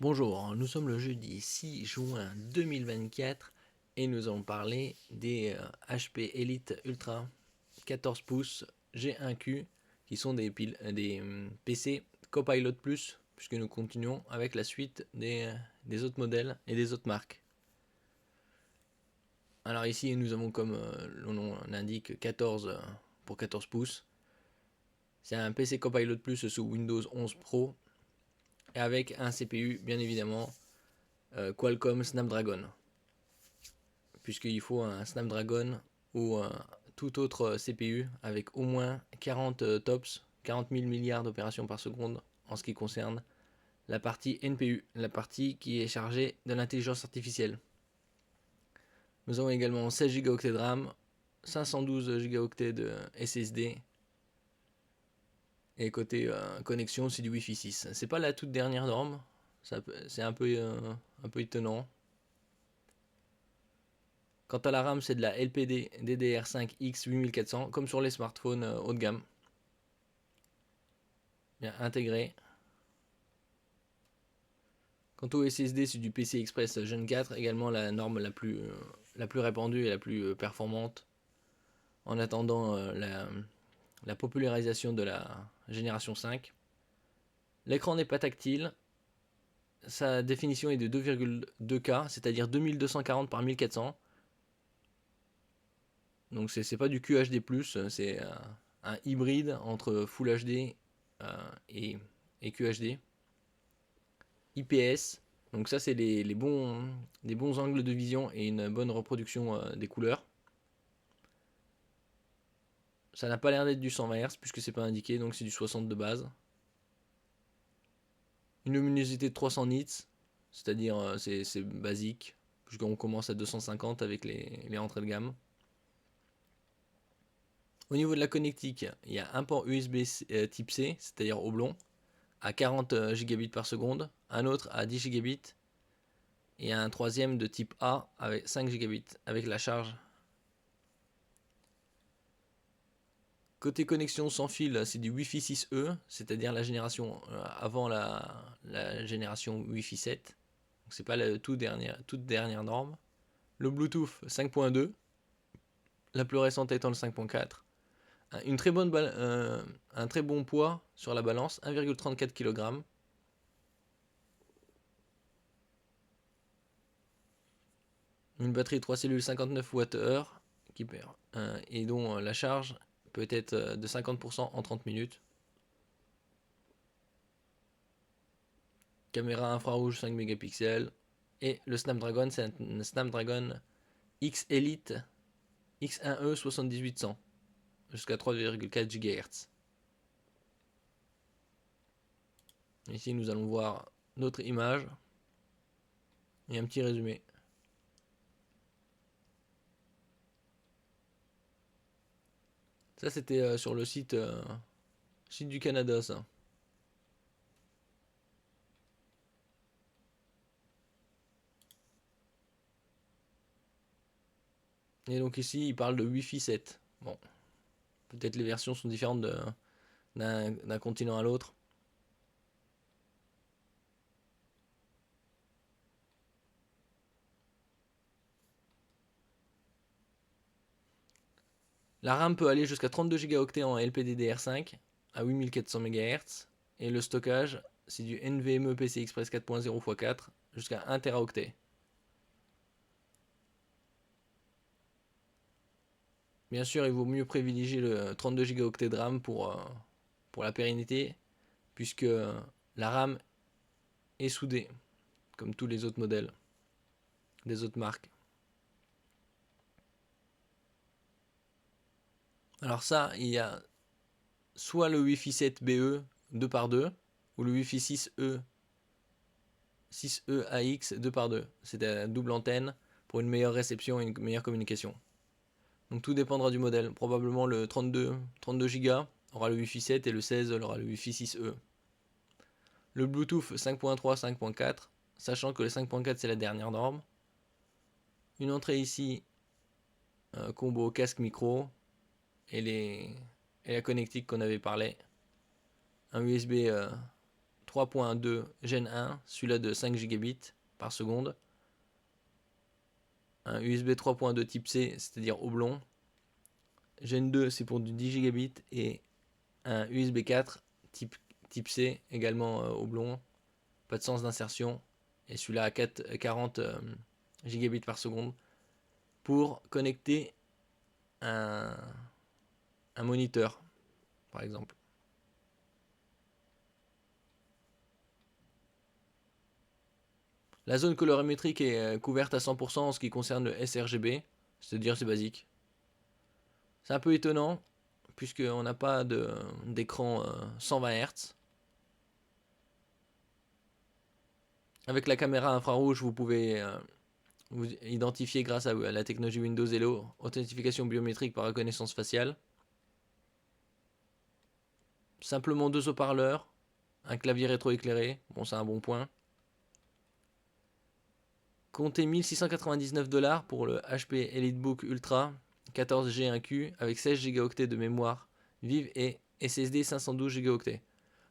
Bonjour, nous sommes le jeudi 6 juin 2024 et nous allons parler des HP Elite Ultra 14 pouces G1Q qui sont des PC Copilot Plus, puisque nous continuons avec la suite des autres modèles et des autres marques. Alors ici nous avons, comme le nom l'indique, 14 pour 14 pouces. C'est un PC Copilot Plus sous Windows 11 Pro et avec un CPU bien évidemment Qualcomm Snapdragon, puisqu'il faut un Snapdragon ou un tout autre CPU avec au moins 40 TOPS, 40 000 milliards d'opérations par seconde en ce qui concerne la partie NPU, la partie qui est chargée de l'intelligence artificielle. Nous avons également 16 Go de RAM, 512 Go de SSD, et côté connexion, c'est du Wi-Fi 6. C'est pas la toute dernière norme, c'est un peu étonnant. Quant à la RAM, c'est de la LPD DDR5X 8400, comme sur les smartphones haut de gamme. Bien intégré. Quant au SSD, c'est du PCI Express Gen 4, également la norme la plus répandue et la plus performante, en attendant la popularisation de la génération 5. L'écran n'est pas tactile. Sa définition est de 2,2K, c'est-à-dire 2240 par 1400. Donc c'est pas du QHD+, c'est un hybride entre Full HD et QHD. IPS, donc ça c'est les bons angles de vision et une bonne reproduction des couleurs. Ça n'a pas l'air d'être du 120 Hz puisque c'est pas indiqué, donc c'est du 60 de base. Une luminosité de 300 nits, c'est-à-dire c'est basique, puisqu'on commence à 250 avec les entrées de gamme. Au niveau de la connectique, il y a un port USB type C, c'est-à-dire oblong, à 40 gigabits par seconde, un autre à 10 gigabits, et un troisième de type A avec 5 gigabits, avec la charge. Côté connexion sans fil, c'est du Wi-Fi 6E, c'est-à-dire la génération avant la génération Wi-Fi 7. C'est pas la toute dernière norme. Le Bluetooth 5.2, la plus récente étant le 5.4. Un très bon poids sur la balance, 1,34 kg. Une batterie 3 cellules 59 Wh qui perd, et dont la charge peut être de 50% en 30 minutes. Caméra infrarouge 5 mégapixels. Et le Snapdragon, c'est un Snapdragon X Elite X1E 7800 jusqu'à 3,4 GHz. Ici, nous allons voir notre image et un petit résumé. Ça, c'était sur le site du Canada, ça. Et donc ici, il parle de Wi-Fi 7. Bon, peut-être les versions sont différentes d'un continent à l'autre. La RAM peut aller jusqu'à 32 Go en LPDDR5 à 8400 MHz. Et le stockage, c'est du NVMe PCI Express 4.0 x 4 jusqu'à 1 Teraoctet. Bien sûr, il vaut mieux privilégier le 32 Go de RAM pour la pérennité, puisque la RAM est soudée, comme tous les autres modèles des autres marques. Alors ça, il y a soit le Wi-Fi 7 BE 2x2, ou le Wi-Fi 6E AX 2x2. C'est la double antenne pour une meilleure réception et une meilleure communication. Donc tout dépendra du modèle. Probablement le 32 Go aura le Wi-Fi 7 et le 16 aura le Wi-Fi 6E. Le Bluetooth 5.3, 5.4, sachant que le 5.4 c'est la dernière norme. Une entrée ici, combo casque micro et la connectique qu'on avait parlé. Un USB 3.2 Gen 1, celui-là de 5 gigabits par seconde. Un USB 3.2 type C, c'est-à-dire oblong. Gen 2, c'est pour du 10 gigabits. Et un USB 4 type C, également oblong. Pas de sens d'insertion. Et celui-là à 40 gigabits par seconde. Pour connecter un moniteur, par exemple. La zone colorimétrique est couverte à 100% en ce qui concerne le sRGB, c'est-à-dire c'est basique. C'est un peu étonnant, puisqu'on n'a pas d'écran 120 Hz. Avec la caméra infrarouge, vous pouvez vous identifier grâce à la technologie Windows Hello, authentification biométrique par reconnaissance faciale. Simplement 2 haut-parleurs, un clavier rétroéclairé, bon c'est un bon point. Comptez 1699 $ pour le HP EliteBook Ultra 14G1Q avec 16 Go de mémoire vive et SSD 512 Go.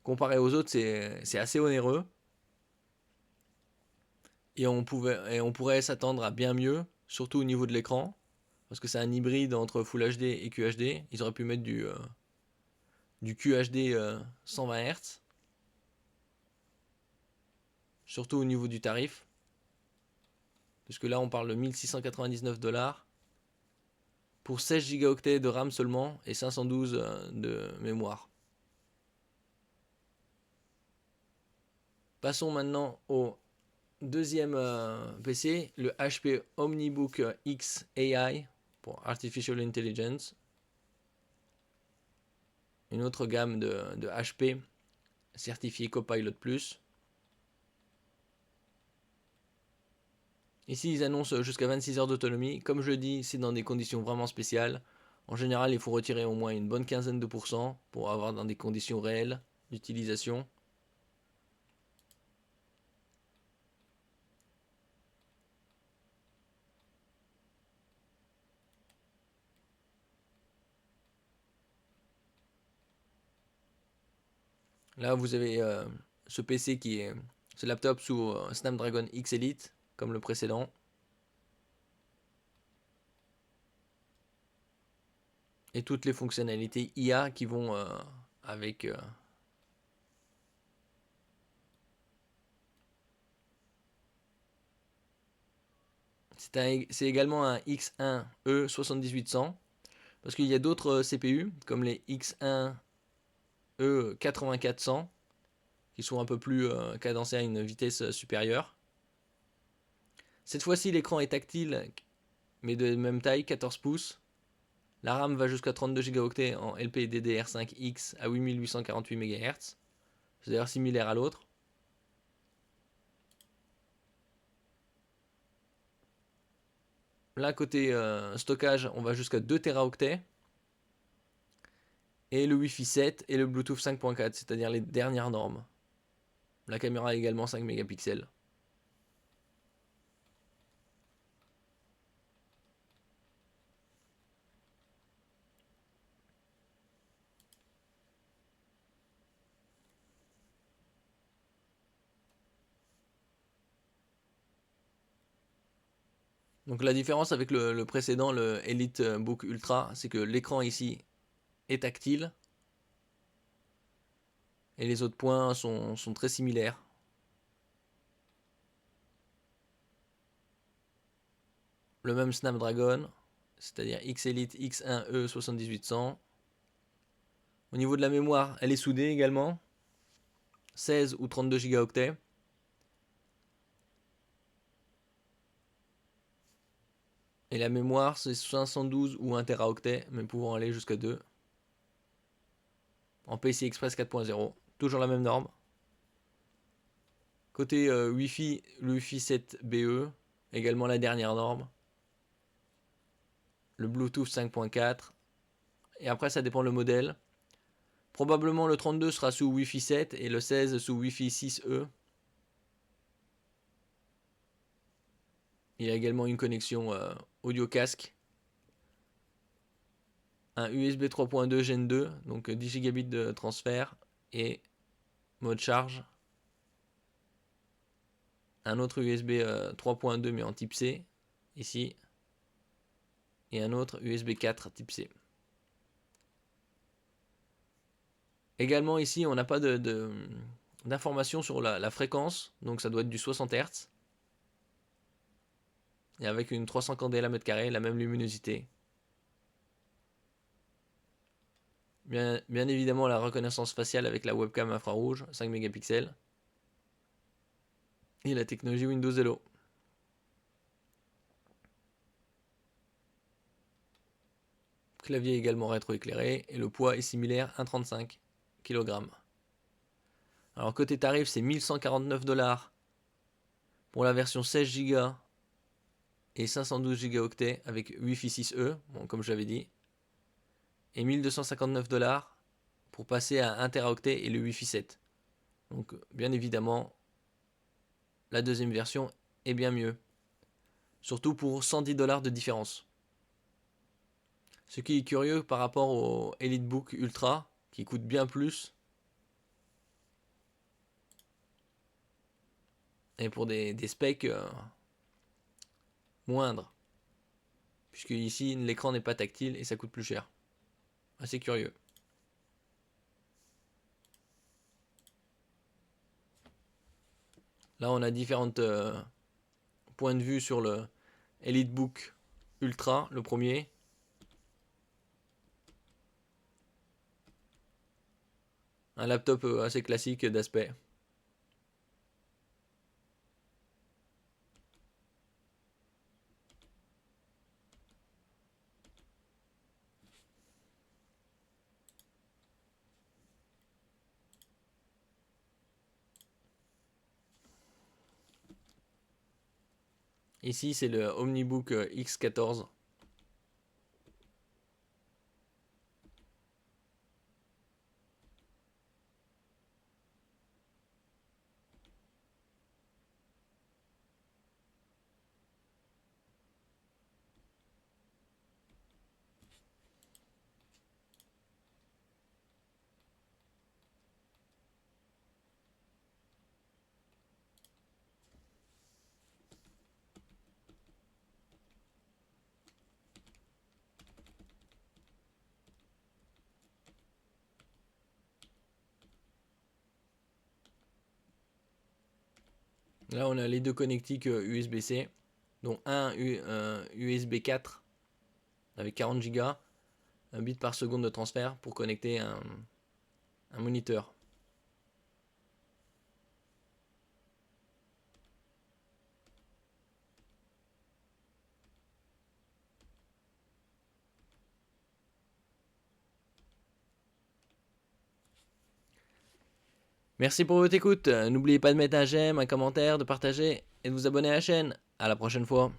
Comparé aux autres, c'est assez onéreux. Et on pourrait s'attendre à bien mieux, surtout au niveau de l'écran, parce que c'est un hybride entre Full HD et QHD. Ils auraient pu mettre du QHD 120 Hz, surtout au niveau du tarif. Parce que là, on parle de 1699 $ pour 16 Go de RAM seulement et 512 de mémoire. Passons maintenant au deuxième PC, le HP OmniBook X AI pour Artificial Intelligence. Une autre gamme de HP certifié Copilot+. Ici, ils annoncent jusqu'à 26 heures d'autonomie. Comme je le dis, c'est dans des conditions vraiment spéciales. En général, il faut retirer au moins une bonne quinzaine de pourcents pour avoir dans des conditions réelles d'utilisation. Là, vous avez ce PC qui est ce laptop sous Snapdragon X Elite, comme le précédent. Et toutes les fonctionnalités IA qui vont avec. C'est également un X1E 7800. Parce qu'il y a d'autres CPU, comme les X1E 8400, qui sont un peu plus cadencés à une vitesse supérieure. Cette fois-ci, l'écran est tactile, mais de même taille, 14 pouces. La RAM va jusqu'à 32 Go en LPDDR5X à 8848 MHz. C'est d'ailleurs similaire à l'autre. Là, côté stockage, on va jusqu'à 2 Teraoctets. Et le Wi-Fi 7 et le Bluetooth 5.4, c'est-à-dire les dernières normes. La caméra a également 5 mégapixels. Donc la différence avec le précédent, le EliteBook Ultra, c'est que l'écran ici est tactile. Et les autres points sont très similaires. Le même Snapdragon, c'est-à-dire X Elite X1E 7800. Au niveau de la mémoire, elle est soudée également. 16 ou 32 Go. Et la mémoire, c'est 512 ou 1 Teraoctet, mais pouvant aller jusqu'à 2. En PCI Express 4.0. Toujours la même norme. Côté Wi-Fi, le Wi-Fi 7BE, également la dernière norme. Le Bluetooth 5.4. Et après, ça dépend le modèle. Probablement le 32 sera sous Wi-Fi 7 et le 16 sous Wi-Fi 6E. Il y a également une connexion audio casque. Un USB 3.2 Gen 2, donc 10 Gb de transfert et mode charge un autre USB 3.2 mais en type C, ici, et un autre USB 4 type C. Également ici, on n'a pas d'informations sur la fréquence, donc ça doit être du 60 Hz. Et avec une 300 candela mètre carré, la même luminosité. Bien évidemment la reconnaissance faciale avec la webcam infrarouge, 5 mégapixels. Et la technologie Windows Hello. Clavier également rétroéclairé et le poids est similaire, 1,35 kg. Alors côté tarif, c'est 1149 $ pour la version 16 Go et 512 Go avec Wi-Fi 6E, bon, comme je l'avais dit. Et 1259 $ pour passer à 1 Teraoctet et le Wi-Fi 7. Donc bien évidemment, la deuxième version est bien mieux. Surtout pour 110 $ de différence. Ce qui est curieux par rapport au EliteBook Ultra, qui coûte bien plus. Et pour des specs moindres. Puisque ici, l'écran n'est pas tactile et ça coûte plus cher. Assez curieux. Là, on a différents points de vue sur le EliteBook Ultra, le premier. Un laptop assez classique d'aspect. Ici, c'est le OmniBook X14. Là, on a les deux connectiques USB-C, dont un USB 4 avec 40 Go, 1 bit par seconde de transfert pour connecter un moniteur. Merci pour votre écoute. N'oubliez pas de mettre un j'aime, un commentaire, de partager et de vous abonner à la chaîne. À la prochaine fois.